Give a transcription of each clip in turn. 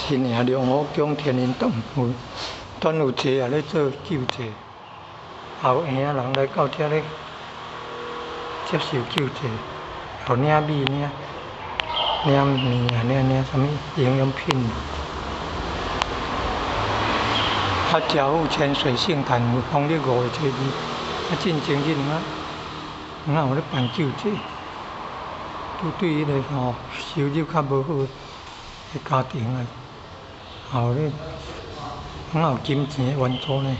是呢，龙湖宫天然动物端午节也咧做救济，后园仔人来到遮咧接受救济，互领米领面啊，领啥物营养品。嘉富潜水圣坛有农历5月初2，进前日有咧办救济，对迄个收入较无好的家庭啊，有咧有金钱的援助呢。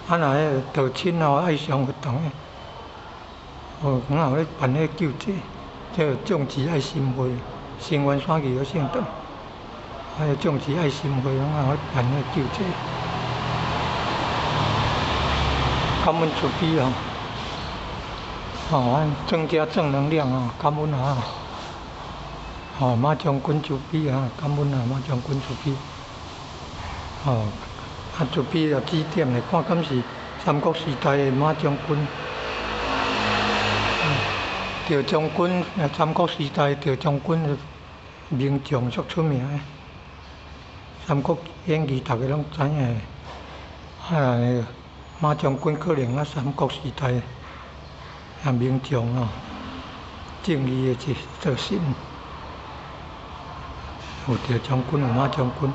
若迄道亲爱心活动有咧办迄救济，叫种植爱心会，成员选举个姓邓。种植爱心会，有办迄救济，感恩慈悲增加正能量感恩马将军慈悲感恩马将军慈悲，慈悲指点来看，敢是三国时代的马将军，赵将军三国时代赵将军名将足出名的。三国演义大家拢知影的，马将军可能三国时代名将正义的一核心，有赵将军有马将军。